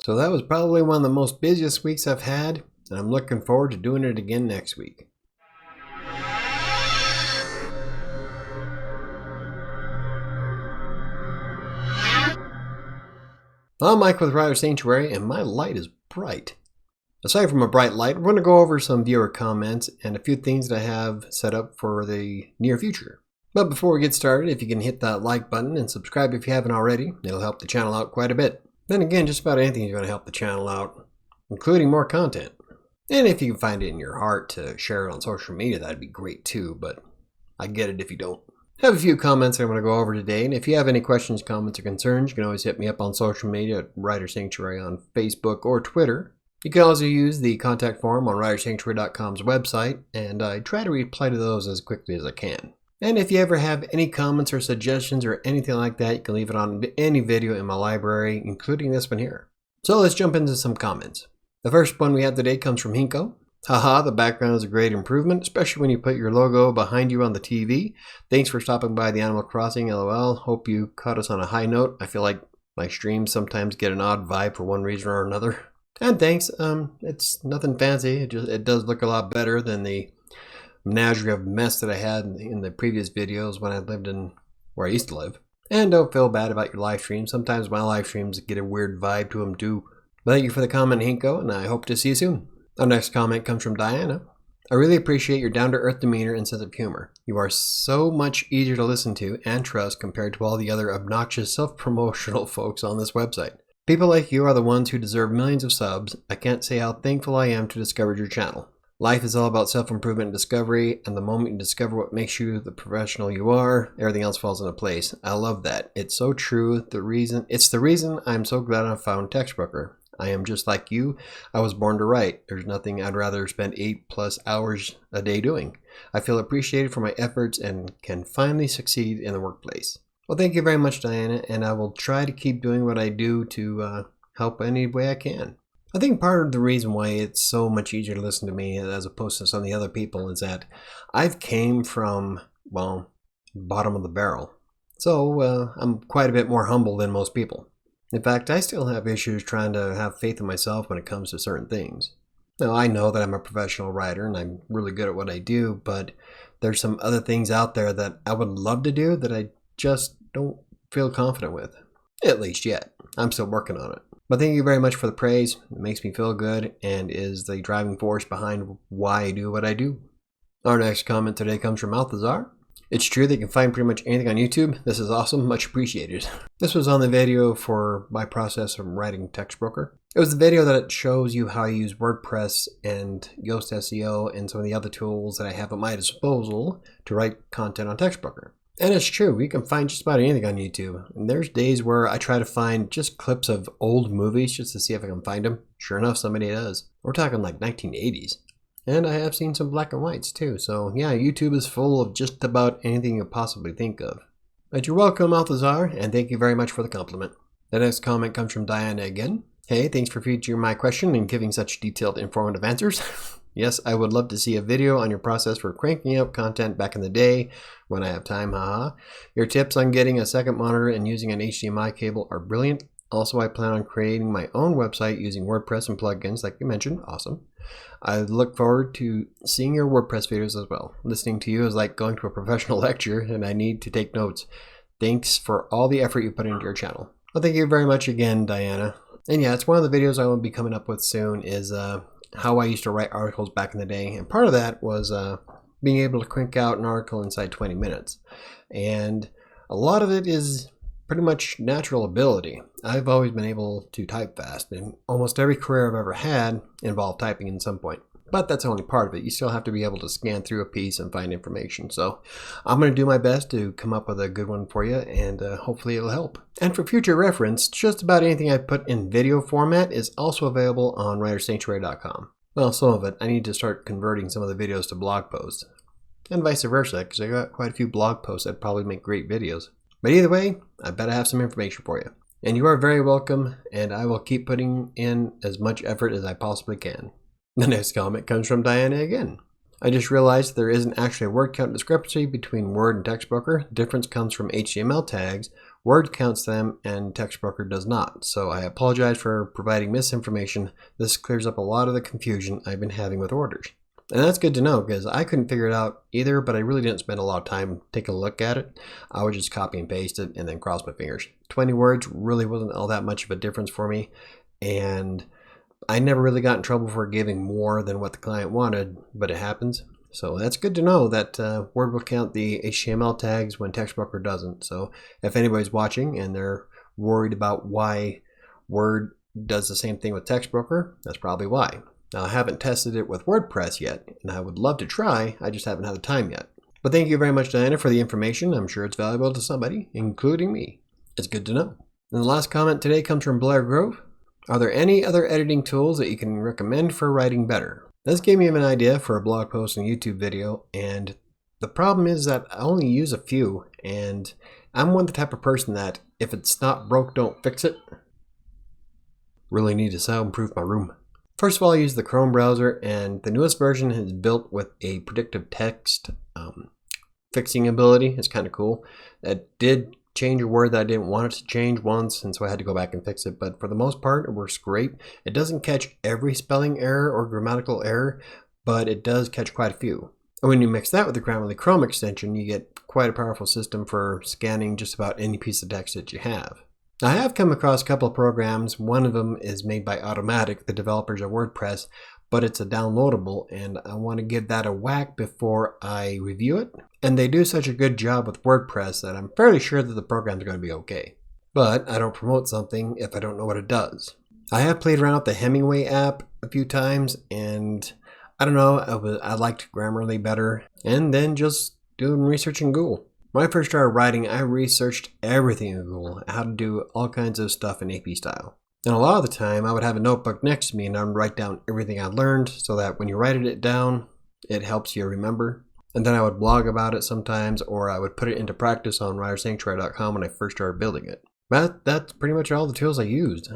So that was probably one of the most busiest weeks I've had, and I'm looking forward to doing it again next week. I'm Mike with WriterSanctuary, and my light is bright. Aside from a bright light, we're going to go over some viewer comments and a few things that I have set up for the near future. But before we get started, if you can hit that like button and subscribe if you haven't already, it'll help the channel out quite a bit. Then again, just about anything is going to help the channel out, including more content. And if you can find it in your heart to share it on social media, that'd be great too, but I get it if you don't. I have a few comments that I'm going to go over today, and if you have any questions, comments, or concerns, you can always hit me up on social media at WriterSanctuary on Facebook or Twitter. You can also use the contact form on WriterSanctuary.com's website, and I try to reply to those as quickly as I can. And if you ever have any comments or suggestions or anything like that, you can leave it on any video in my library, including this one here. So let's jump into some comments. The first one we have today comes from Hinko. Haha, the background is a great improvement, especially when you put your logo behind you on the TV. Thanks for stopping by the Animal Crossing, LOL. Hope you caught us on a high note. I feel like my streams sometimes get an odd vibe for one reason or another. And thanks, it's nothing fancy. It does look a lot better than the menagerie of mess that I had in the previous videos when I lived in where I used to live. And don't feel bad about your live streams. Sometimes my live streams get a weird vibe to them too. But thank you for the comment, Hinko, and I hope to see you soon. Our next comment comes from Diana. I really appreciate your down-to-earth demeanor and sense of humor. You are so much easier to listen to and trust compared to all the other obnoxious self-promotional folks on this website. People like you are the ones who deserve millions of subs. I can't say how thankful I am to discover your channel. Life is all about self-improvement and discovery, and the moment you discover what makes you the professional you are, everything else falls into place. I love that. It's so true. It's the reason I'm so glad I found Textbooker. I am just like you. I was born to write. There's nothing I'd rather spend 8+ hours a day doing. I feel appreciated for my efforts and can finally succeed in the workplace. Well, thank you very much, Diana, and I will try to keep doing what I do to help any way I can. I think part of the reason why it's so much easier to listen to me as opposed to some of the other people is that I've came from, well, bottom of the barrel. So I'm quite a bit more humble than most people. In fact, I still have issues trying to have faith in myself when it comes to certain things. Now, I know that I'm a professional writer and I'm really good at what I do, but there's some other things out there that I would love to do that I just don't feel confident with. At least yet. I'm still working on it. But thank you very much for the praise. It makes me feel good and is the driving force behind why I do what I do. Our next comment today comes from Althazar. It's true that you can find pretty much anything on YouTube. This is awesome. Much appreciated. This was on the video for my process of writing Textbooker. It was the video that shows you how I use WordPress and Yoast SEO and some of the other tools that I have at my disposal to write content on Textbooker. And it's true, you can find just about anything on YouTube. And there's days where I try to find just clips of old movies just to see if I can find them. Sure enough, somebody does. We're talking like 1980s. And I have seen some black and whites too. So yeah, YouTube is full of just about anything you could possibly think of. But you're welcome, Althazar, and thank you very much for the compliment. The next comment comes from Diana again. Hey, thanks for featuring my question and giving such detailed, informative answers. Yes, I would love to see a video on your process for cranking up content back in the day when I have time, haha. Your tips on getting a second monitor and using an HDMI cable are brilliant. Also, I plan on creating my own website using WordPress and plugins like you mentioned. Awesome. I look forward to seeing your WordPress videos as well. Listening to you is like going to a professional lecture and I need to take notes. Thanks for all the effort you put into your channel. Well, thank you very much again, Diana. And yeah, it's one of the videos I will be coming up with soon is how I used to write articles back in the day. And part of that was being able to crank out an article inside 20 minutes. And a lot of it is pretty much natural ability. I've always been able to type fast, and almost every career I've ever had involved typing at some point. But that's only part of it. You still have to be able to scan through a piece and find information. So I'm going to do my best to come up with a good one for you, and hopefully it'll help. And for future reference, just about anything I put in video format is also available on WriterSanctuary.com. Well, some of it. I need to start converting some of the videos to blog posts. And vice versa, because I got quite a few blog posts that probably make great videos. But either way, I bet I have some information for you. And you are very welcome, and I will keep putting in as much effort as I possibly can. The next comment comes from Diana again. I just realized there isn't actually a word count discrepancy between Word and Textbooker. The difference comes from HTML tags. Word counts them and TextBroker does not. So I apologize for providing misinformation. This clears up a lot of the confusion I've been having with orders. And that's good to know because I couldn't figure it out either, but I really didn't spend a lot of time taking a look at it. I would just copy and paste it and then cross my fingers. 20 words really wasn't all that much of a difference for me. And I never really got in trouble for giving more than what the client wanted, but it happens. So that's good to know that Word will count the HTML tags when TextBroker doesn't. So if anybody's watching and they're worried about why Word does the same thing with TextBroker, that's probably why. Now, I haven't tested it with WordPress yet, and I would love to try, I just haven't had the time yet. But thank you very much, Diana, for the information. I'm sure it's valuable to somebody, including me. It's good to know. And the last comment today comes from Blair Grove. Are there any other editing tools that you can recommend for writing better? This gave me an idea for a blog post and YouTube video, and the problem is that I only use a few, and I'm one of the type of person that if it's not broke, don't fix it. Really need to soundproof my room. First of all, I use the Chrome browser, and the newest version is built with a predictive text fixing ability. It's kind of cool. It did change a word that I didn't want it to change once, and so I had to go back and fix it. But for the most part, it works great. It doesn't catch every spelling error or grammatical error, but it does catch quite a few. And when you mix that with the Grammarly Chrome extension, you get quite a powerful system for scanning just about any piece of text that you have. I have come across a couple of programs. One of them is made by Automatic, the developers of WordPress, but it's a downloadable, and I want to give that a whack before I review it. And they do such a good job with WordPress that I'm fairly sure that the program's going to be okay. But I don't promote something if I don't know what it does. I have played around with the Hemingway app a few times, and I don't know, I liked Grammarly better, and then just doing research in Google. When I first started writing, I researched everything in Google, how to do all kinds of stuff in AP style. And a lot of the time, I would have a notebook next to me and I would write down everything I learned so that when you write it down, it helps you remember. And then I would blog about it sometimes, or I would put it into practice on WriterSanctuary.com when I first started building it. But that's pretty much all the tools I used.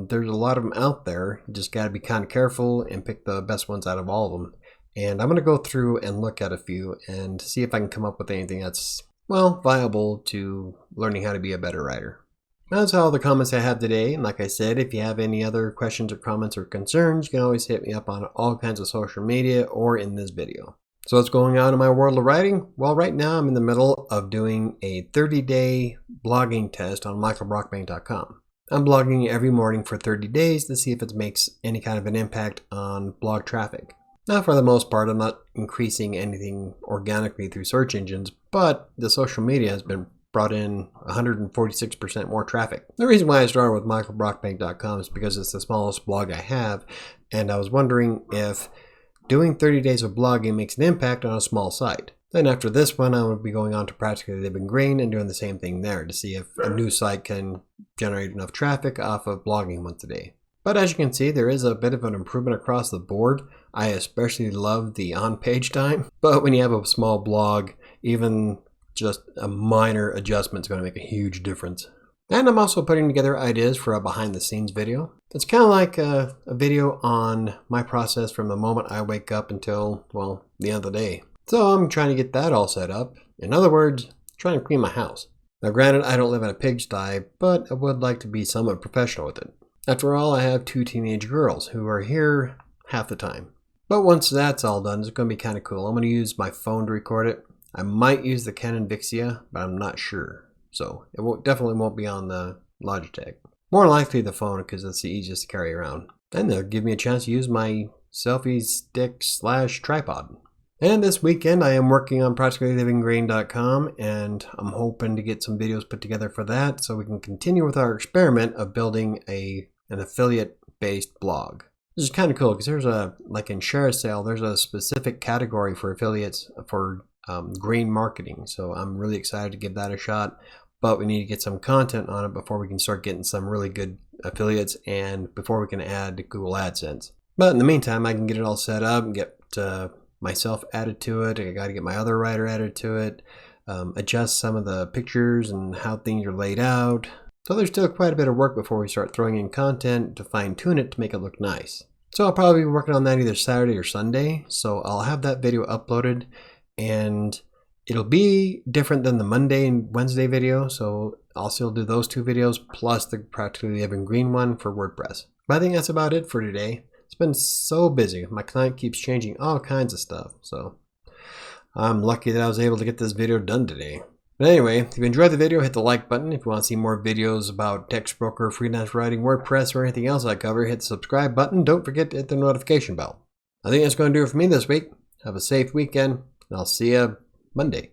There's a lot of them out there. You just got to be kind of careful and pick the best ones out of all of them. And I'm going to go through and look at a few and see if I can come up with anything that's viable to learning how to be a better writer. That's all the comments I have today. And like I said, if you have any other questions or comments or concerns, you can always hit me up on all kinds of social media or in this video. So what's going on in my world of writing? Well, right now I'm in the middle of doing a 30-day blogging test on michaelbrockbank.com. I'm blogging every morning for 30 days to see if it makes any kind of an impact on blog traffic. Now, for the most part, I'm not increasing anything organically through search engines, but the social media has been brought in 146% more traffic. The reason why I started with michaelbrockbank.com is because it's the smallest blog I have, and I was wondering if doing 30 days of blogging makes an impact on a small site. Then after this one, I will be going on to Practically Living Green and doing the same thing there to see if a new site can generate enough traffic off of blogging once a day. But as you can see, there is a bit of an improvement across the board. I especially love the on-page time. But when you have a small blog, even just a minor adjustment is going to make a huge difference. And I'm also putting together ideas for a behind-the-scenes video. It's kind of like a video on my process from the moment I wake up until, the end of the day. So I'm trying to get that all set up. In other words, trying to clean my house. Now granted, I don't live in a pigsty, but I would like to be somewhat professional with it. After all, I have 2 teenage girls who are here half the time. But once that's all done, it's going to be kind of cool. I'm going to use my phone to record it. I might use the Canon Vixia, but I'm not sure. So it definitely won't be on the Logitech. More likely the phone because it's the easiest to carry around. And they'll give me a chance to use my selfie stick / tripod. And this weekend I am working on practicallylivinggreen.com, and I'm hoping to get some videos put together for that so we can continue with our experiment of building an affiliate-based blog. This is kind of cool because there's like in ShareASale, there's a specific category for affiliates for green marketing. So I'm really excited to give that a shot, but we need to get some content on it before we can start getting some really good affiliates and before we can add Google AdSense. But in the meantime, I can get it all set up and get myself added to it. I got to get my other writer added to it, adjust some of the pictures and how things are laid out. So there's still quite a bit of work before we start throwing in content to fine tune it to make it look nice. So I'll probably be working on that either Saturday or Sunday. So I'll have that video uploaded and it'll be different than the Monday and Wednesday video. So I'll still do those 2 videos plus the practically living green one for WordPress. But I think that's about it for today. It's been so busy. My client keeps changing all kinds of stuff, so I'm lucky that I was able to get this video done today. But anyway, if you enjoyed the video, hit the like button. If you want to see more videos about text broker, freelance writing, WordPress, or anything else I cover, hit the subscribe button. Don't forget to hit the notification bell. I think that's going to do it for me this week. Have a safe weekend, and I'll see you Monday.